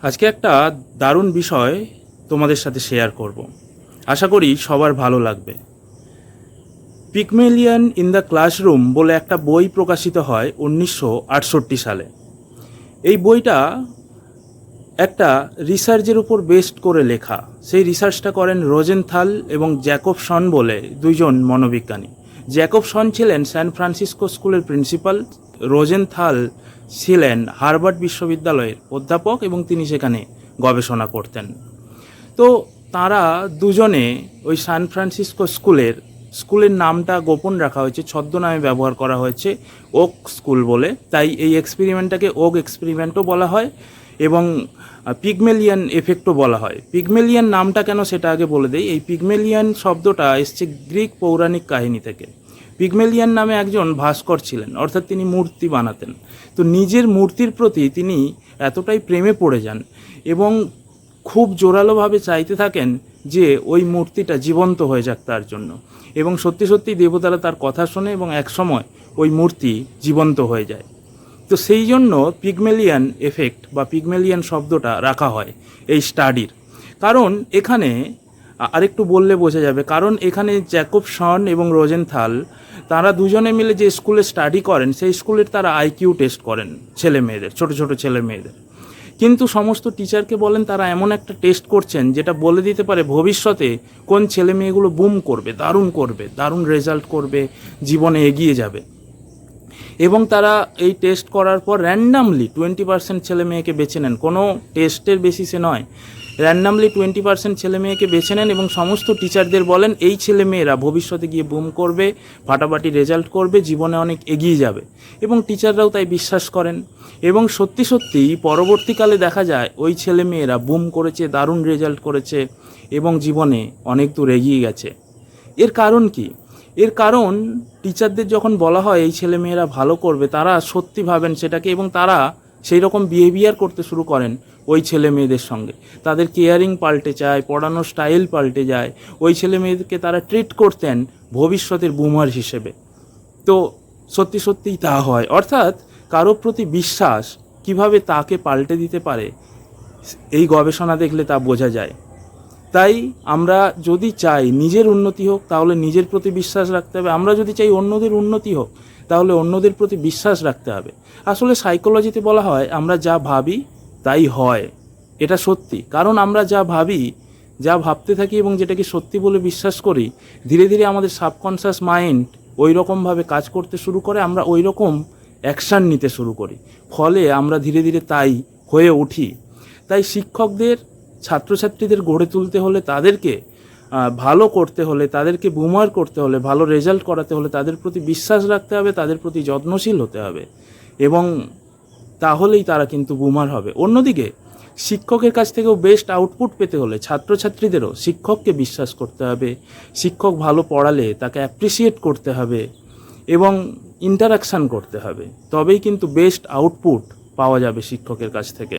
আজকে একটা দারুণ বিষয় তোমাদের সাথে শেয়ার করব। আশা করি সবার ভালো লাগবে। পিগমেলিয়ন ইন দ্য ক্লাসরুম বলে একটা বই প্রকাশিত হয় 1968 সালে। এই বইটা একটা রিসার্চের উপর বেস্ড করে লেখা। সেই রিসার্চটা করেন রোজেনথাল এবং জ্যাকবসন বলে দুইজন মনোবিজ্ঞানী। জ্যাকবসন ছিলেন স্যান ফ্রান্সিসকো স্কুলের প্রিন্সিপাল, রোজেনথাল ছিলেন হার্ভার্ড বিশ্ববিদ্যালয়ের অধ্যাপক এবং তিনি সেখানে গবেষণা করতেন। তো তারা দুজনে ওই সান ফ্রান্সিসকো স্কুলের নামটা গোপন রাখা হয়েছে, ছদ্মনামে ব্যবহার করা হয়েছে ওক স্কুল বলে। তাই এই এক্সপেরিমেন্টটাকে ওক এক্সপেরিমেন্টও বলা হয় এবং পিগমেলিয়ন এফেক্টও বলা হয়। পিগমেলিয়ন নামটা কেন সেটা আগে বলে দেই। এই পিগমেলিয়ন শব্দটা এসছে গ্রিক পৌরাণিক কাহিনী থেকে। পিগমেলিয়ন নামে একজন ভাস্কর ছিলেন, অর্থাৎ তিনি মূর্তি বানাতেন। তো নিজের মূর্তির প্রতি তিনি এতটাই প্রেমে পড়ে যান এবং খুব জোরালোভাবে চাইতে থাকেন যে ওই মূর্তিটা জীবন্ত হয়ে যাক তার জন্য, এবং সত্যি সত্যি দেবতারা তার কথা শোনে এবং একসময় ওই মূর্তি জীবন্ত হয়ে যায়। তো সেই জন্য পিগমেলিয়ন এফেক্ট বা পিগমেলিয়ন শব্দটা রাখা হয় এই স্টাডির। কারণ এখানে আরেকটু বললে বোঝা যাবে, কারণ এখানে জ্যাকবসন এবং রোজেনথাল তারা দুজনে মিলে যে স্কুলে স্টাডি করেন সেই স্কুলের তারা আইকিউ টেস্ট করেন ছেলে মেয়েদের, ছোটো ছোটো ছেলে মেয়েদের। কিন্তু সমস্ত টিচারকে বলেন তারা এমন একটা টেস্ট করছেন যেটা বলে দিতে পারে ভবিষ্যতে কোন ছেলে মেয়েগুলো বুম করবে, দারুণ রেজাল্ট করবে, জীবনে এগিয়ে যাবে। এবং তারা এই টেস্ট করার পর র্যান্ডামলি 20% ছেলে মেয়েকে বেছে নেন, কোনো টেস্টের বেসিসে নয়, র্যান্ডামলি 20% ছেলে মেয়েকে বেছে নেন এবং সমস্ত টিচারদের বলেন এই ছেলে মেয়েরা ভবিষ্যতে গিয়ে বুম করবে, ফাটাফাটি রেজাল্ট করবে, জীবনে অনেক এগিয়ে যাবে। এবং টিচাররাও তাই বিশ্বাস করেন এবং সত্যি সত্যিই পরবর্তীকালে দেখা যায় ওই ছেলে মেয়েরা বুম করেছে, দারুণ রেজাল্ট করেছে এবং জীবনে অনেক দূর এগিয়ে গেছে। এর কারণ কি? এর কারণ টিচারদের যখন বলা হয় এই ছেলে মেয়েরা ভালো করবে, তারা সত্যি ভাবেন সেটাকে এবং তারা সেই রকম বিহেভিয়ার করতে শুরু করেন ওই ছেলে মেয়েদের সঙ্গে। তাদের কেয়ারিং পাল্টে যায়, পড়ানোর স্টাইল পাল্টে যায়। ওই ছেলে মেয়েদেরকে তারা ট্রিট করতেন ভবিষ্যতের বুমার হিসেবে। তো সত্যি সত্যিই তা হয়, অর্থাৎ কারো প্রতি বিশ্বাস কিভাবে তাকে পাল্টে দিতে পারে এই গবেষণা দেখলে তা বোঝা যায়। তাই আমরা যদি চাই নিজের উন্নতি হোক তাহলে নিজের প্রতি বিশ্বাস রাখতে হবে, আমরা যদি চাই অন্যদের উন্নতি হোক তাহলে অন্যদের প্রতি বিশ্বাস রাখতে হবে। আসলে সাইকোলজিতে বলা হয় আমরা যা ভাবি তাই হয়। এটা সত্যি, কারণ আমরা যা ভাবি, যা ভাবতে থাকি এবং যেটাকে সত্যি বলে বিশ্বাস করি, ধীরে ধীরে আমাদের সাবকনশাস মাইন্ড ওই রকমভাবে কাজ করতে শুরু করে, আমরা ওই রকম অ্যাকশান নিতে শুরু করি, ফলে আমরা ধীরে ধীরে তাই হয়ে উঠি। তাই শিক্ষকদের ছাত্রছাত্রীদের গড়ে তুলতে হলে, তাদেরকে ভালো করতে হলে, তাদেরকে বুমার করতে হলে, ভালো রেজাল্ট করাতে হলে তাদের প্রতি বিশ্বাস রাখতে হবে, তাদের প্রতি যত্নশীল হতে হবে এবং তাহলেই তারা কিন্তু বুমার হবে। অন্যদিকে শিক্ষকের কাছ থেকেও বেস্ট আউটপুট পেতে হলে ছাত্রছাত্রীদেরও শিক্ষককে বিশ্বাস করতে হবে, শিক্ষক ভালো পড়ালে তাকে অ্যাপ্রিসিয়েট করতে হবে এবং ইন্টারাকশান করতে হবে, তবেই কিন্তু বেস্ট আউটপুট পাওয়া যাবে শিক্ষকের কাছ থেকে।